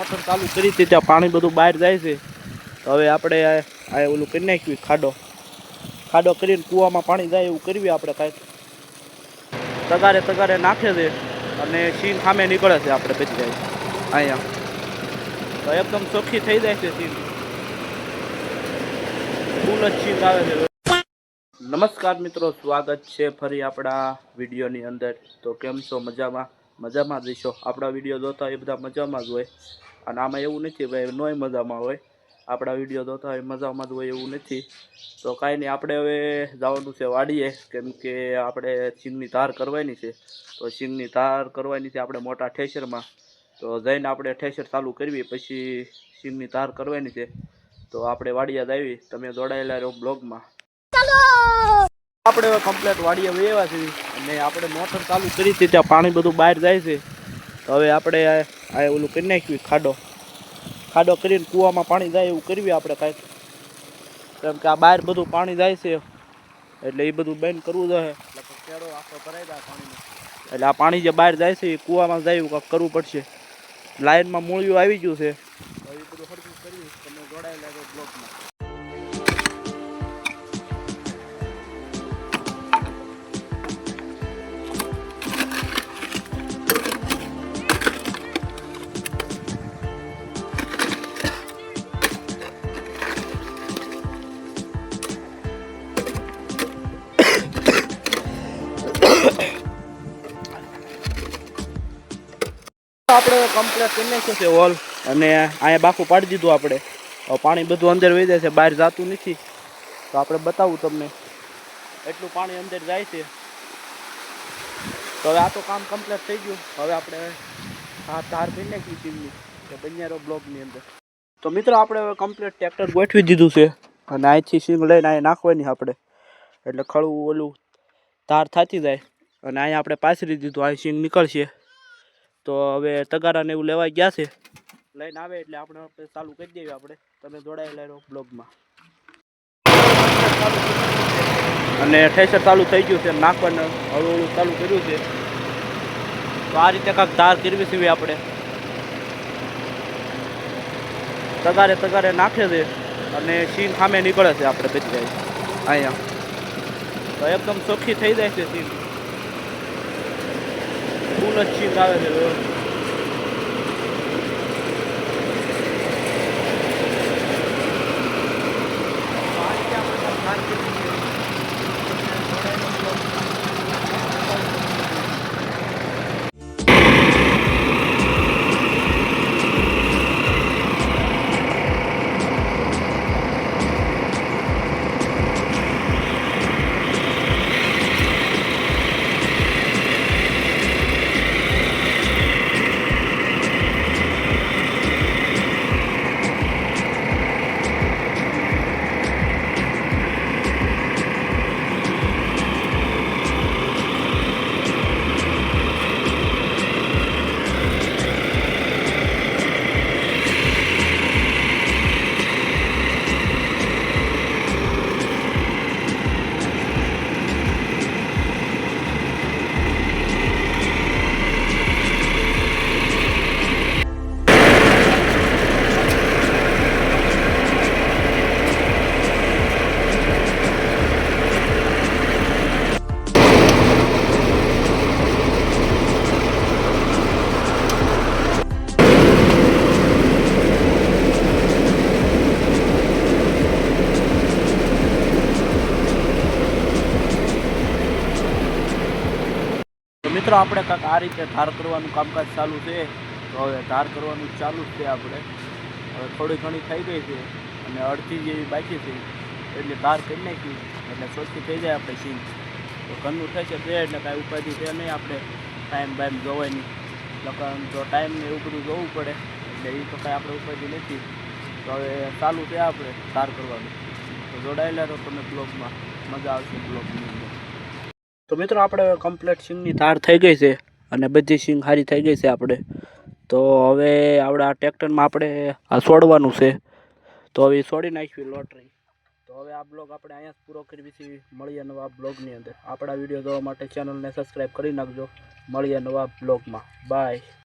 Motor ચાલુ કરી હતી ત્યાં પાણી બધું બહાર જાય છે. તો હવે આપણે આ ઓલું કરી નાખ્યું ખાડો કરીને કૂવામાં પાણી જાય એવું કરવી આપણે કાંઈક. તગારે નાખે છે અને સીન સામે નીકળે છે આપણે બચી જાય અહીંયા. તો એકદમ ચોખ્ખી થઈ જાય છે સીન, ફૂલ જ સીન આવે છે. નમસ્કાર મિત્રો, સ્વાગત છે ફરી આપણા વિડીયોની અંદર. તો કેમ છો? મજામાં જઈશો. આપણા વિડીયો જોતા એ બધા મજામાં જ હોય, અને આમાં એવું નથી ભાઈ નોય મજામાં હોય. આપણા વિડીયો જોતા હોય મજામાં જ હોય એવું નથી. તો કાંઈ નહીં, આપણે હવે જવાનું છે વાડીએ, કેમ કે આપણે સિંગની ધાર કરવાની છે. તો સિંગની ધાર કરવાની છે આપણે મોટા ઠેસરમાં. તો જઈને આપણે ઠેસર ચાલુ કરવી, પછી સિંગની ધાર કરવાની છે. તો આપણે વાડીએ જ આવી, તમે જોડાયેલા રહો બ્લોગમાં. આપણે કમ્પ્લેટ વાડીએ વહેવા છીએ અને આપણે મોટર ચાલુ કરી હતી ત્યાં પાણી બધું બહાર જાય છે. તો હવે આપણે આ ઓલું કરી નાખ્યું ખાડો કરીને કૂવામાં પાણી જાય એવું કરવી આપણે કાંઈક. કેમ કે આ બહાર બધું પાણી જાય છે એટલે એ બધું બંધ કરવું જોઈએ. એટલે કેળો આખો ભરાઈ જાય પાણીનો, એટલે આ પાણી જે બહાર જાય છે એ કૂવામાં જાય એવું કાંઈક કરવું પડશે. લાઈનમાં મૂળિયું આવી ગયું છે, તો એ બધું હરકું કરવી. તમે જોડાયેલા છો બ્લોગમાં. આપણે કમ્પ્લેટ કરી નાખ્યું છે હોલ, અને અહીંયા બાખું પાડી દીધું આપણે. પાણી બધું અંદર વહી જાય છે, બહાર જતું નથી. તો આપણે બતાવું તમને, એટલું પાણી અંદર જાય છે. તો હવે આ તો કામ કમ્પ્લીટ થઈ ગયું. હવે આપણે આ ધાર કરી નાખી ટીમની કે બન્યારો બ્લોગની અંદર. તો મિત્રો આપણે હવે કમ્પ્લીટ ટ્રેક્ટર ગોઠવી દીધું છે, અને અહીંથી સિંગ લઈને અહીંયા નાખવાની આપણે, એટલે ખળું ઓલું ધાર થતી જાય. અને અહીંયા આપણે પાથરી દીધું, અહીં સિંગ નીકળશે. તો હવે તગારાને એવું લેવા ગયા છે, લઈને આવે એટલે આપણે ચાલુ કરી દઈએ આપણે. તમે જોડાયેલા રહો બ્લોગમાં. અને ઠેસર ચાલુ થઈ ગયું છે, નાખવાનું હળવું ચાલુ કર્યું છે. તો આ રીતે કાંઈક ધાર કરવી છે આપણે. તગારે નાખે છે અને સીન સામે નીકળે છે આપણે બચી જાય અહીંયા. તો એકદમ ચોખ્ખી થઈ જાય છે સીન, ફૂલ જ સીન આવે છે. મિત્રો આપણે કાંઈક આ રીતે ધાર કરવાનું કામકાજ ચાલુ છે. તો હવે ધાર કરવાનું ચાલુ જ છે આપણે. હવે થોડી ઘણી થઈ ગઈ છે અને અડધી જેવી બાકી છે, એટલે ધાર કરી નાખી એટલે ચોખ્ખી થઈ જાય આપણે સીન. તો ઘરનું થાય છે બે, એટલે કાંઈ ઉપાધિ છે નહીં. આપણે ટાઈમ જોવાની લખન તો ટાઈમ ને એવું બધું જોવું પડે, એટલે એ તો કાંઈ આપણે ઉપાધિ નથી. તો હવે ચાલુ છે આપણે ધાર કરવાનું. તો જોડાયેલા રહો તમે બ્લોગમાં, મજા આવશે બ્લોગની અંદર. તો મિત્રો આપણે કમ્પ્લીટ સિંગની ધાર થઈ ગઈ છે અને બધી સિંગ સારી થઈ ગઈ છે આપણે. તો હવે આપણે આ ટ્રેક્ટરમાં આપણે આ છોડવાનું છે. તો હવે છોડી નાખ્યું લોટરી. તો હવે આ બ્લોગ આપણે અહીંયા જ પૂરો કરવી છે. મળીએ નવા બ્લોગની અંદર. આપણા વિડીયો જોવા માટે ચેનલને સબસ્ક્રાઈબ કરી નાખજો. મળીએ નવા બ્લોગમાં. બાય.